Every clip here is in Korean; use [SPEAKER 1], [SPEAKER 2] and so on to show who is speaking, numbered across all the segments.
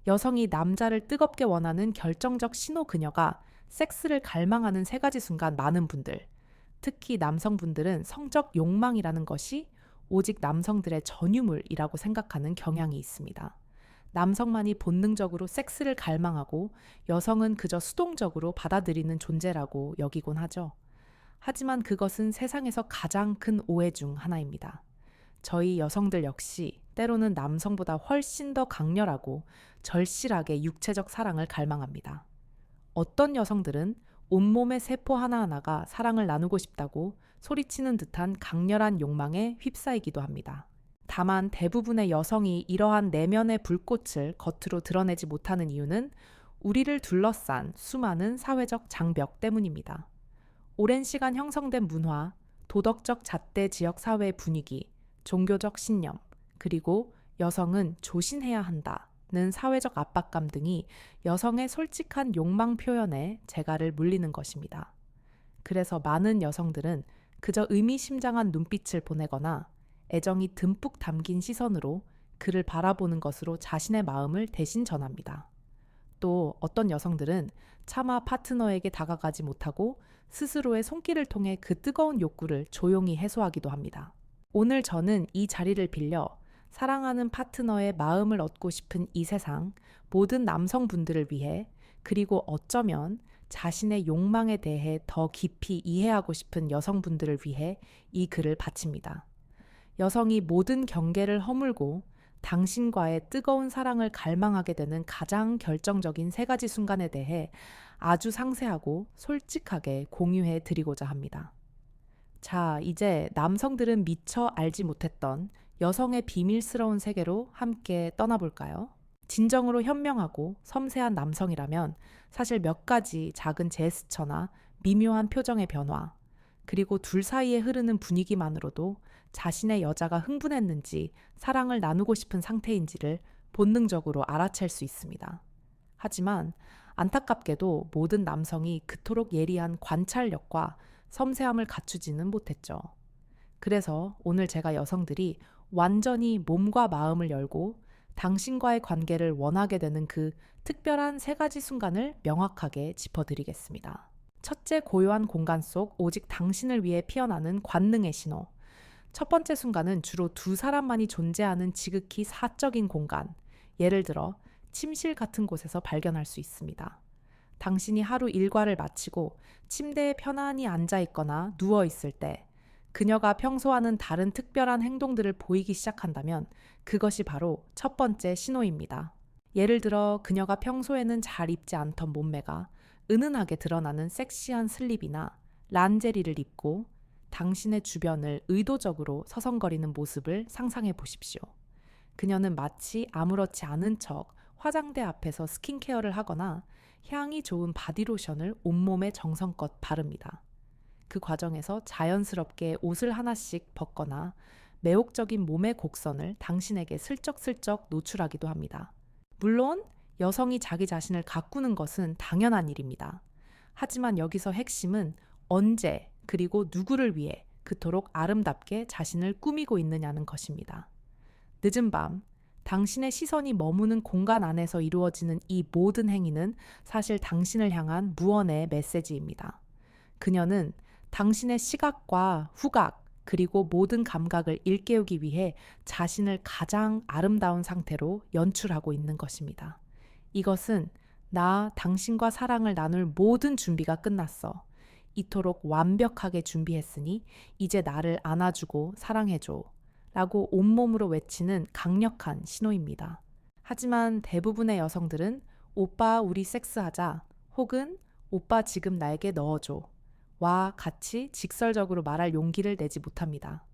[SPEAKER 1] 여성이 남자를 뜨겁게 원하는 결정적 신호 그녀가 섹스를 갈망하는 세 가지 순간 많은 분들, 특히 남성분들은 성적 욕망이라는 것이 오직 남성들의 전유물이라고 생각하는 경향이 있습니다. 남성만이 본능적으로 섹스를 갈망하고 여성은 그저 수동적으로 받아들이는 존재라고 여기곤 하죠. 하지만 그것은 세상에서 가장 큰 오해 중 하나입니다. 저희 여성들 역시 때로는 남성보다 훨씬 더 강렬하고 절실하게 육체적 사랑을 갈망합니다. 어떤 여성들은 온몸의 세포 하나하나가 사랑을 나누고 싶다고 소리치는 듯한 강렬한 욕망에 휩싸이기도 합니다. 다만 대부분의 여성이 이러한 내면의 불꽃을 겉으로 드러내지 못하는 이유는 우리를 둘러싼 수많은 사회적 장벽 때문입니다. 오랜 시간 형성된 문화, 도덕적 잣대 지역 사회의 분위기, 종교적 신념, 그리고 여성은 조신해야 한다는 사회적 압박감 등이 여성의 솔직한 욕망 표현에 재갈을 물리는 것입니다. 그래서 많은 여성들은 그저 의미심장한 눈빛을 보내거나 애정이 듬뿍 담긴 시선으로 그를 바라보는 것으로 자신의 마음을 대신 전합니다. 또 어떤 여성들은 차마 파트너에게 다가가지 못하고 스스로의 손길을 통해 그 뜨거운 욕구를 조용히 해소하기도 합니다. 오늘 저는 이 자리를 빌려 사랑하는 파트너의 마음을 얻고 싶은 이 세상 모든 남성분들을 위해, 그리고 어쩌면 자신의 욕망에 대해 더 깊이 이해하고 싶은 여성분들을 위해 이 글을 바칩니다. 여성이 모든 경계를 허물고 당신과의 뜨거운 사랑을 갈망하게 되는 가장 결정적인 세 가지 순간에 대해 아주 상세하고 솔직하게 공유해 드리고자 합니다. 자, 이제 남성들은 미처 알지 못했던 여성의 비밀스러운 세계로 함께 떠나볼까요? 진정으로 현명하고 섬세한 남성이라면 사실 몇 가지 작은 제스처나 미묘한 표정의 변화, 그리고 둘 사이에 흐르는 분위기만으로도 자신의 여자가 흥분했는지 사랑을 나누고 싶은 상태인지를 본능적으로 알아챌 수 있습니다. 하지만 안타깝게도 모든 남성이 그토록 예리한 관찰력과 섬세함을 갖추지는 못했죠. 그래서 오늘 제가 여성들이 완전히 몸과 마음을 열고 당신과의 관계를 원하게 되는 그 특별한 세 가지 순간을 명확하게 짚어드리겠습니다. 첫째, 고요한 공간 속 오직 당신을 위해 피어나는 관능의 신호. 첫 번째 순간은 주로 두 사람만이 존재하는 지극히 사적인 공간, 예를 들어 침실 같은 곳에서 발견할 수 있습니다. 당신이 하루 일과를 마치고 침대에 편안히 앉아 있거나 누워 있을 때 그녀가 평소 하는 다른 특별한 행동들을 보이기 시작한다면 그것이 바로 첫 번째 신호입니다. 예를 들어 그녀가 평소에는 잘 입지 않던 몸매가 은은하게 드러나는 섹시한 슬립이나 란제리를 입고 당신의 주변을 의도적으로 서성거리는 모습을 상상해 보십시오. 그녀는 마치 아무렇지 않은 척 화장대 앞에서 스킨케어를 하거나 향이 좋은 바디로션을 온몸에 정성껏 바릅니다. 그 과정에서 자연스럽게 옷을 하나씩 벗거나 매혹적인 몸의 곡선을 당신에게 슬쩍슬쩍 노출하기도 합니다. 물론 여성이 자기 자신을 가꾸는 것은 당연한 일입니다. 하지만 여기서 핵심은 언제 그리고 누구를 위해 그토록 아름답게 자신을 꾸미고 있느냐는 것입니다. 늦은 밤, 당신의 시선이 머무는 공간 안에서 이루어지는 이 모든 행위는 사실 당신을 향한 무언의 메시지입니다. 그녀는 당신의 시각과 후각, 그리고 모든 감각을 일깨우기 위해 자신을 가장 아름다운 상태로 연출하고 있는 것입니다. 이것은 나 당신과 사랑을 나눌 모든 준비가 끝났어. 이토록 완벽하게 준비했으니 이제 나를 안아주고 사랑해줘. 라고 온몸으로 외치는 강력한 신호입니다. 하지만 대부분의 여성들은 오빠 우리 섹스하자 혹은 오빠 지금 나에게 넣어줘 와 같이 직설적으로 말할 용기를 내지 못합니다.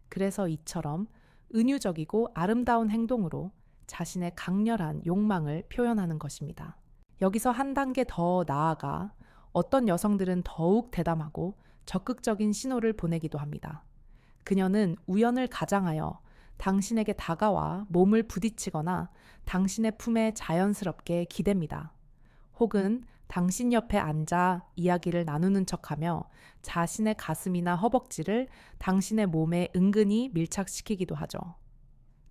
[SPEAKER 1] 그래서 이처럼 은유적이고 아름다운 행동으로 자신의 강렬한 욕망을 표현하는 것입니다. 여기서 한 단계 더 나아가 어떤 여성들은 더욱 대담하고 적극적인 신호를 보내기도 합니다. 그녀는 우연을 가장하여 당신에게 다가와 몸을 부딪히거나 당신의 품에 자연스럽게 기댑니다. 혹은 당신 옆에 앉아 이야기를 나누는 척하며 자신의 가슴이나 허벅지를 당신의 몸에 은근히 밀착시키기도 하죠.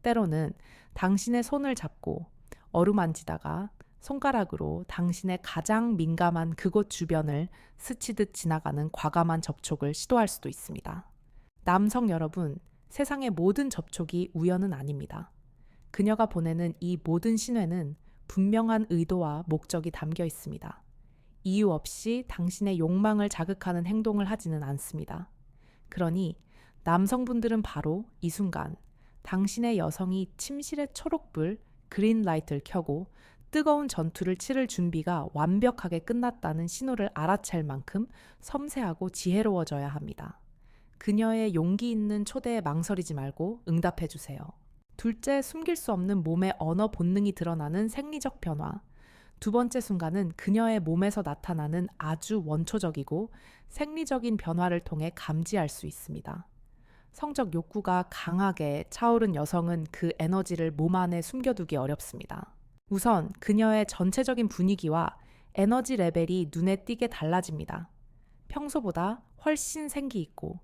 [SPEAKER 1] 때로는 당신의 손을 잡고 어루만지다가 손가락으로 당신의 가장 민감한 그곳 주변을 스치듯 지나가는 과감한 접촉을 시도할 수도 있습니다. 남성 여러분, 세상의 모든 접촉이 우연은 아닙니다. 그녀가 보내는 이 모든 신호에는 분명한 의도와 목적이 담겨 있습니다. 이유 없이 당신의 욕망을 자극하는 행동을 하지는 않습니다. 그러니 남성분들은 바로 이 순간 당신의 여성이 침실의 초록불 그린라이트를 켜고 뜨거운 전투를 치를 준비가 완벽하게 끝났다는 신호를 알아챌 만큼 섬세하고 지혜로워져야 합니다. 그녀의 용기 있는 초대에 망설이지 말고 응답해 주세요. 둘째, 숨길 수 없는 몸의 언어 본능이 드러나는 생리적 변화. 두 번째 순간은 그녀의 몸에서 나타나는 아주 원초적이고 생리적인 변화를 통해 감지할 수 있습니다. 성적 욕구가 강하게 차오른 여성은 그 에너지를 몸 안에 숨겨두기 어렵습니다. 우선 그녀의 전체적인 분위기와 에너지 레벨이 눈에 띄게 달라집니다. 평소보다 훨씬 생기 있고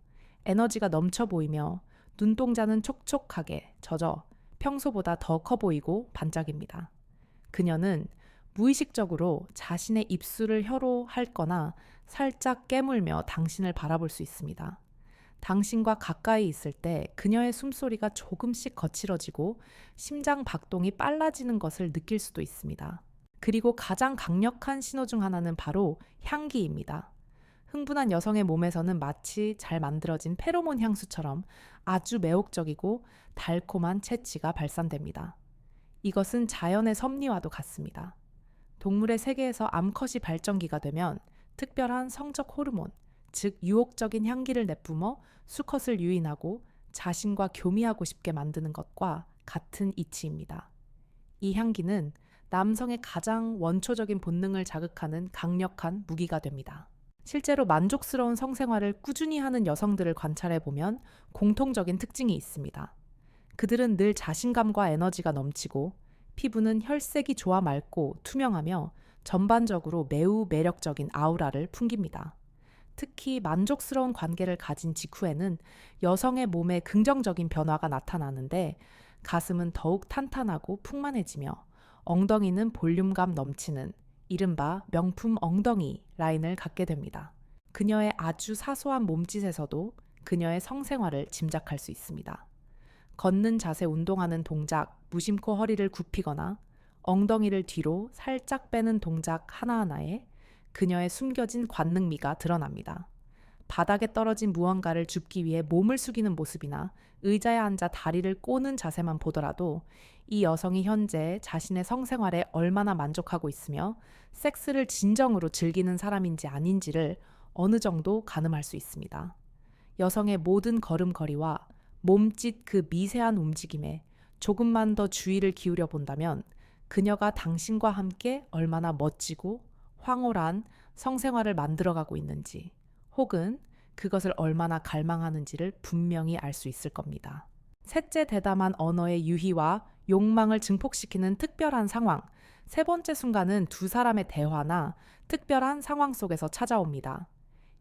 [SPEAKER 1] 에너지가 넘쳐 보이며 눈동자는 촉촉하게 젖어 평소보다 더 커 보이고 반짝입니다. 그녀는 무의식적으로 자신의 입술을 혀로 핥거나 살짝 깨물며 당신을 바라볼 수 있습니다. 당신과 가까이 있을 때 그녀의 숨소리가 조금씩 거칠어지고 심장 박동이 빨라지는 것을 느낄 수도 있습니다. 그리고 가장 강력한 신호 중 하나는 바로 향기입니다. 흥분한 여성의 몸에서는 마치 잘 만들어진 페로몬 향수처럼 아주 매혹적이고 달콤한 채취가 발산됩니다. 이것은 자연의 섭리와도 같습니다. 동물의 세계에서 암컷이 발정기가 되면 특별한 성적 호르몬, 즉 유혹적인 향기를 내뿜어 수컷을 유인하고 자신과 교미하고 싶게 만드는 것과 같은 이치입니다. 이 향기는 남성의 가장 원초적인 본능을 자극하는 강력한 무기가 됩니다. 실제로 만족스러운 성생활을 꾸준히 하는 여성들을 관찰해 보면 공통적인 특징이 있습니다. 그들은 늘 자신감과 에너지가 넘치고 피부는 혈색이 좋아 맑고 투명하며 전반적으로 매우 매력적인 아우라를 풍깁니다. 특히 만족스러운 관계를 가진 직후에는 여성의 몸에 긍정적인 변화가 나타나는데 가슴은 더욱 탄탄하고 풍만해지며 엉덩이는 볼륨감 넘치는 이른바 명품 엉덩이 라인을 갖게 됩니다. 그녀의 아주 사소한 몸짓에서도 그녀의 성생활을 짐작할 수 있습니다. 걷는 자세 운동하는 동작, 무심코 허리를 굽히거나 엉덩이를 뒤로 살짝 빼는 동작 하나하나에 그녀의 숨겨진 관능미가 드러납니다. 바닥에 떨어진 무언가를 줍기 위해 몸을 숙이는 모습이나 의자에 앉아 다리를 꼬는 자세만 보더라도 이 여성이 현재 자신의 성생활에 얼마나 만족하고 있으며 섹스를 진정으로 즐기는 사람인지 아닌지를 어느 정도 가늠할 수 있습니다. 여성의 모든 걸음걸이와 몸짓 그 미세한 움직임에 조금만 더 주의를 기울여 본다면 그녀가 당신과 함께 얼마나 멋지고 황홀한 성생활을 만들어가고 있는지 혹은 그것을 얼마나 갈망하는지를 분명히 알 수 있을 겁니다. 셋째, 대담한 언어의 유희와 욕망을 증폭시키는 특별한 상황. 세 번째 순간은 두 사람의 대화나 특별한 상황 속에서 찾아옵니다.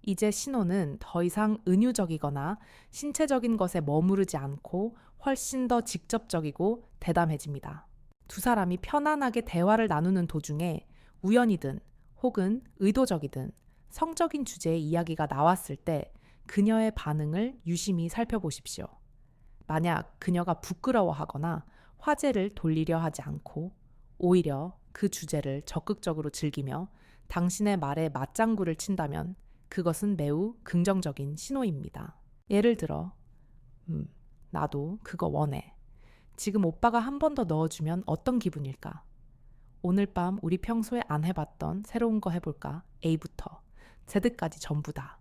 [SPEAKER 1] 이제 신호는 더 이상 은유적이거나 신체적인 것에 머무르지 않고 훨씬 더 직접적이고 대담해집니다. 두 사람이 편안하게 대화를 나누는 도중에 우연이든 혹은 의도적이든 성적인 주제의 이야기가 나왔을 때 그녀의 반응을 유심히 살펴보십시오. 만약 그녀가 부끄러워하거나 화제를 돌리려 하지 않고 오히려 그 주제를 적극적으로 즐기며 당신의 말에 맞장구를 친다면 그것은 매우 긍정적인 신호입니다. 예를 들어, 나도 그거 원해. 지금 오빠가 한 번 더 넣어주면 어떤 기분일까? 오늘 밤 우리 평소에 안 해봤던 새로운 거 해볼까? A부터 Z까지 전부 다.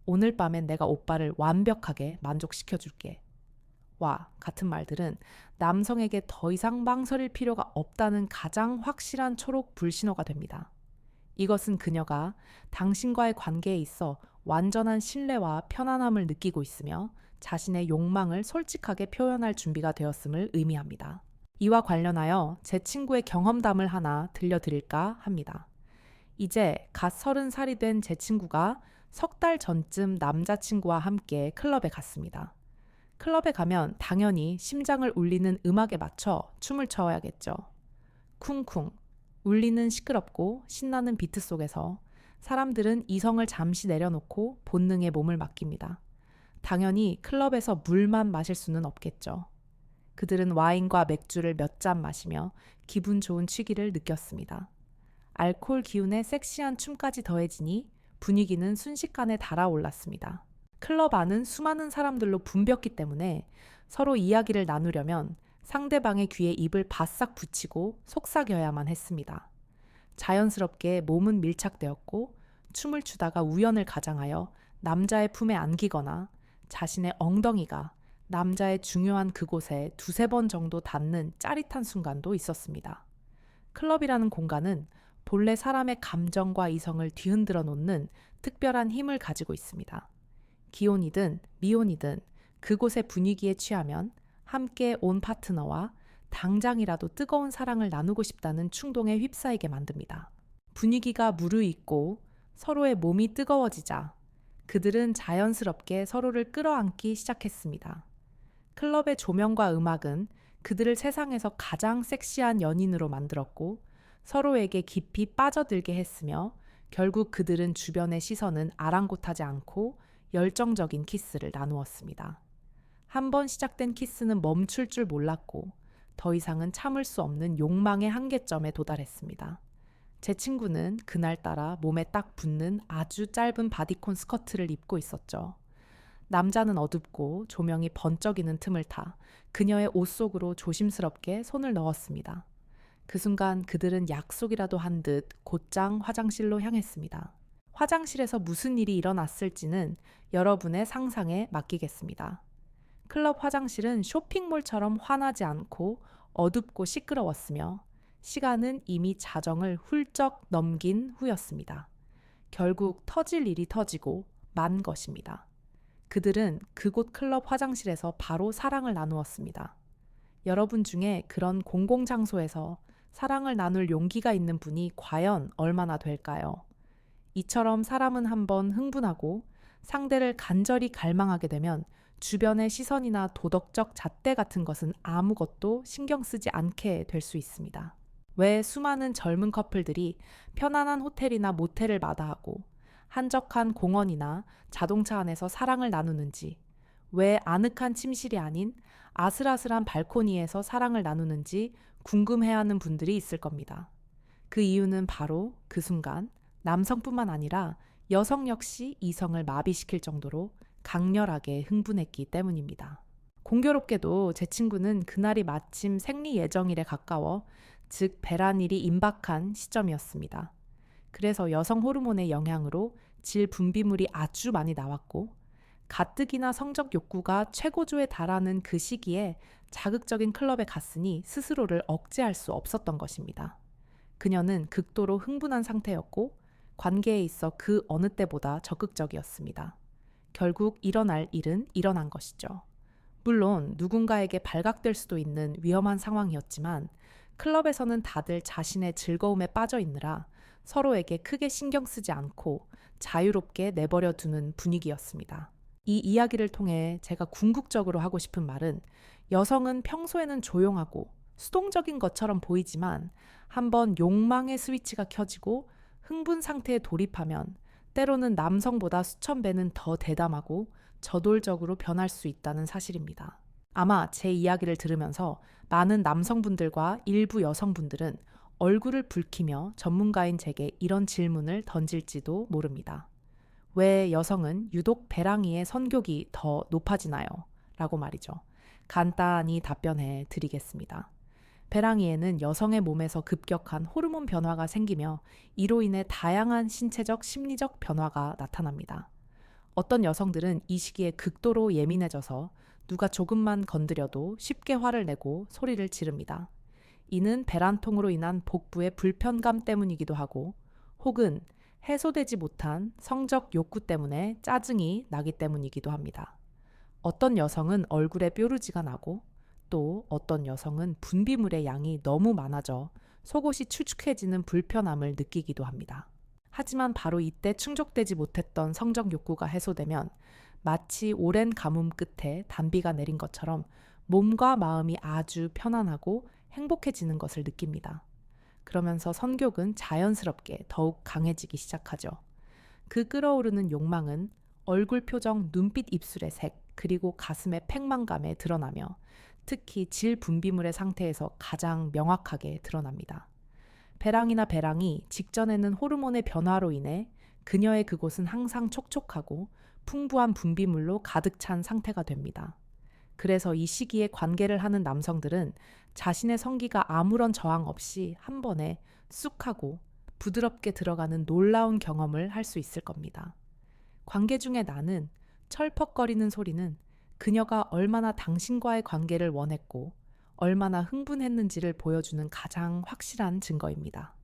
[SPEAKER 1] 오늘 밤엔 내가 오빠를 완벽하게 만족시켜줄게. 와 같은 말들은 남성에게 더 이상 망설일 필요가 없다는 가장 확실한 초록 불신호가 됩니다. 이것은 그녀가 당신과의 관계에 있어 완전한 신뢰와 편안함을 느끼고 있으며 자신의 욕망을 솔직하게 표현할 준비가 되었음을 의미합니다. 이와 관련하여 제 친구의 경험담을 하나 들려드릴까 합니다. 이제 갓 30살이 된 제 친구가 석 달 전쯤 남자친구와 함께 클럽에 갔습니다. 클럽에 가면 당연히 심장을 울리는 음악에 맞춰 춤을 춰야겠죠. 쿵쿵 울리는 시끄럽고 신나는 비트 속에서 사람들은 이성을 잠시 내려놓고 본능에 몸을 맡깁니다. 당연히 클럽에서 물만 마실 수는 없겠죠. 그들은 와인과 맥주를 몇 잔 마시며 기분 좋은 취기를 느꼈습니다. 알코올 기운에 섹시한 춤까지 더해지니 분위기는 순식간에 달아올랐습니다. 클럽 안은 수많은 사람들로 붐볐기 때문에 서로 이야기를 나누려면 상대방의 귀에 입을 바싹 붙이고 속삭여야만 했습니다. 자연스럽게 몸은 밀착되었고 춤을 추다가 우연을 가장하여 남자의 품에 안기거나 자신의 엉덩이가 남자의 중요한 그곳에 두세 번 정도 닿는 짜릿한 순간도 있었습니다. 클럽이라는 공간은 본래 사람의 감정과 이성을 뒤흔들어 놓는 특별한 힘을 가지고 있습니다. 기혼이든 미혼이든 그곳의 분위기에 취하면 함께 온 파트너와 당장이라도 뜨거운 사랑을 나누고 싶다는 충동에 휩싸이게 만듭니다. 분위기가 무르익고 서로의 몸이 뜨거워지자 그들은 자연스럽게 서로를 끌어안기 시작했습니다. 클럽의 조명과 음악은 그들을 세상에서 가장 섹시한 연인으로 만들었고 서로에게 깊이 빠져들게 했으며 결국 그들은 주변의 시선은 아랑곳하지 않고 열정적인 키스를 나누었습니다. 한 번 시작된 키스는 멈출 줄 몰랐고 더 이상은 참을 수 없는 욕망의 한계점에 도달했습니다. 제 친구는 그날따라 몸에 딱 붙는 아주 짧은 바디콘 스커트를 입고 있었죠. 남자는 어둡고 조명이 번쩍이는 틈을 타 그녀의 옷 속으로 조심스럽게 손을 넣었습니다. 그 순간 그들은 약속이라도 한 듯 곧장 화장실로 향했습니다. 화장실에서 무슨 일이 일어났을지는 여러분의 상상에 맡기겠습니다. 클럽 화장실은 쇼핑몰처럼 환하지 않고 어둡고 시끄러웠으며 시간은 이미 자정을 훌쩍 넘긴 후였습니다. 결국 터질 일이 터지고 만 것입니다. 그들은 그곳 클럽 화장실에서 바로 사랑을 나누었습니다. 여러분 중에 그런 공공장소에서 사랑을 나눌 용기가 있는 분이 과연 얼마나 될까요? 이처럼 사람은 한번 흥분하고 상대를 간절히 갈망하게 되면 주변의 시선이나 도덕적 잣대 같은 것은 아무것도 신경 쓰지 않게 될 수 있습니다. 왜 수많은 젊은 커플들이 편안한 호텔이나 모텔을 마다하고 한적한 공원이나 자동차 안에서 사랑을 나누는지, 왜 아늑한 침실이 아닌 아슬아슬한 발코니에서 사랑을 나누는지 궁금해하는 분들이 있을 겁니다. 그 이유는 바로 그 순간 남성뿐만 아니라 여성 역시 이성을 마비시킬 정도로 강렬하게 흥분했기 때문입니다. 공교롭게도 제 친구는 그날이 마침 생리 예정일에 가까워 즉 배란일이 임박한 시점이었습니다. 그래서 여성 호르몬의 영향으로 질 분비물이 아주 많이 나왔고 가뜩이나 성적 욕구가 최고조에 달하는 그 시기에 자극적인 클럽에 갔으니 스스로를 억제할 수 없었던 것입니다. 그녀는 극도로 흥분한 상태였고 관계에 있어 그 어느 때보다 적극적이었습니다. 결국 일어날 일은 일어난 것이죠. 물론 누군가에게 발각될 수도 있는 위험한 상황이었지만 클럽에서는 다들 자신의 즐거움에 빠져 있느라 서로에게 크게 신경 쓰지 않고 자유롭게 내버려 두는 분위기였습니다. 이 이야기를 통해 제가 궁극적으로 하고 싶은 말은 여성은 평소에는 조용하고 수동적인 것처럼 보이지만 한번 욕망의 스위치가 켜지고 흥분 상태에 돌입하면 때로는 남성보다 수천 배는 더 대담하고 저돌적으로 변할 수 있다는 사실입니다. 아마 제 이야기를 들으면서 많은 남성분들과 일부 여성분들은 얼굴을 붉히며 전문가인 제게 이런 질문을 던질지도 모릅니다. 왜 여성은 유독 배랑이의 선교기 더 높아지나요? 라고 말이죠. 간단히 답변해 드리겠습니다. 배랑이에는 여성의 몸에서 급격한 호르몬 변화가 생기며 이로 인해 다양한 신체적, 심리적 변화가 나타납니다. 어떤 여성들은 이 시기에 극도로 예민해져서 누가 조금만 건드려도 쉽게 화를 내고 소리를 지릅니다. 이는 배란통으로 인한 복부의 불편감 때문이기도 하고 혹은 해소되지 못한 성적 욕구 때문에 짜증이 나기 때문이기도 합니다. 어떤 여성은 얼굴에 뾰루지가 나고 또 어떤 여성은 분비물의 양이 너무 많아져 속옷이 축축해지는 불편함을 느끼기도 합니다. 하지만 바로 이때 충족되지 못했던 성적 욕구가 해소되면 마치 오랜 가뭄 끝에 단비가 내린 것처럼 몸과 마음이 아주 편안하고 행복해지는 것을 느낍니다. 그러면서 성욕은 자연스럽게 더욱 강해지기 시작하죠. 그 끓어오르는 욕망은 얼굴 표정, 눈빛, 입술의 색, 그리고 가슴의 팽만감에 드러나며 특히 질 분비물의 상태에서 가장 명확하게 드러납니다. 배랑이나 배랑이 직전에는 호르몬의 변화로 인해 그녀의 그곳은 항상 촉촉하고 풍부한 분비물로 가득 찬 상태가 됩니다. 그래서 이 시기에 관계를 하는 남성들은 자신의 성기가 아무런 저항 없이 한 번에 쑥 하고 부드럽게 들어가는 놀라운 경험을 할 수 있을 겁니다. 관계 중에 나는 철퍽거리는 소리는 그녀가 얼마나 당신과의 관계를 원했고 얼마나 흥분했는지를 보여주는 가장 확실한 증거입니다.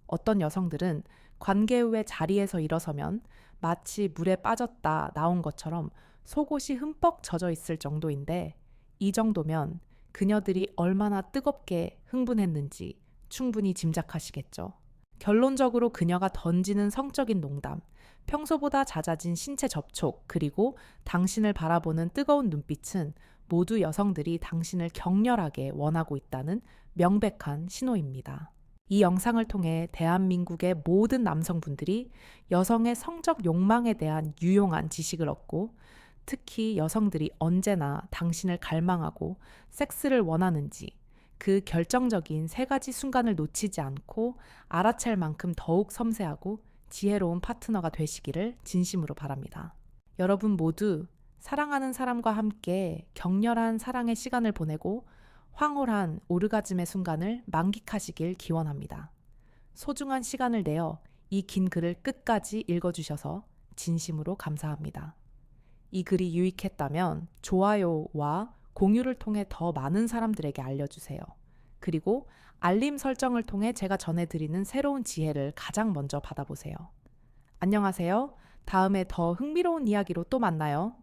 [SPEAKER 1] 어떤 여성들은 관계 후에 자리에서 일어서면 마치 물에 빠졌다 나온 것처럼 속옷이 흠뻑 젖어 있을 정도인데, 이 정도면 그녀들이 얼마나 뜨겁게 흥분했는지 충분히 짐작하시겠죠. 결론적으로 그녀가 던지는 성적인 농담, 평소보다 잦아진 신체 접촉, 그리고 당신을 바라보는 뜨거운 눈빛은 모두 여성들이 당신을 격렬하게 원하고 있다는 명백한 신호입니다. 이 영상을 통해 대한민국의 모든 남성분들이 여성의 성적 욕망에 대한 유용한 지식을 얻고, 특히 여성들이 언제나 당신을 갈망하고 섹스를 원하는지 그 결정적인 3가지 순간을 놓치지 않고 알아챌 만큼 더욱 섬세하고 지혜로운 파트너가 되시기를 진심으로 바랍니다. 여러분 모두 사랑하는 사람과 함께 격렬한 사랑의 시간을 보내고 황홀한 오르가즘의 순간을 만끽하시길 기원합니다. 소중한 시간을 내어 이 긴 글을 끝까지 읽어주셔서 진심으로 감사합니다. 이 글이 유익했다면 좋아요와 공유를 통해 더 많은 사람들에게 알려주세요. 그리고 알림 설정을 통해 제가 전해드리는 새로운 지혜를 가장 먼저 받아보세요. 안녕하세요. 다음에 더 흥미로운 이야기로 또 만나요.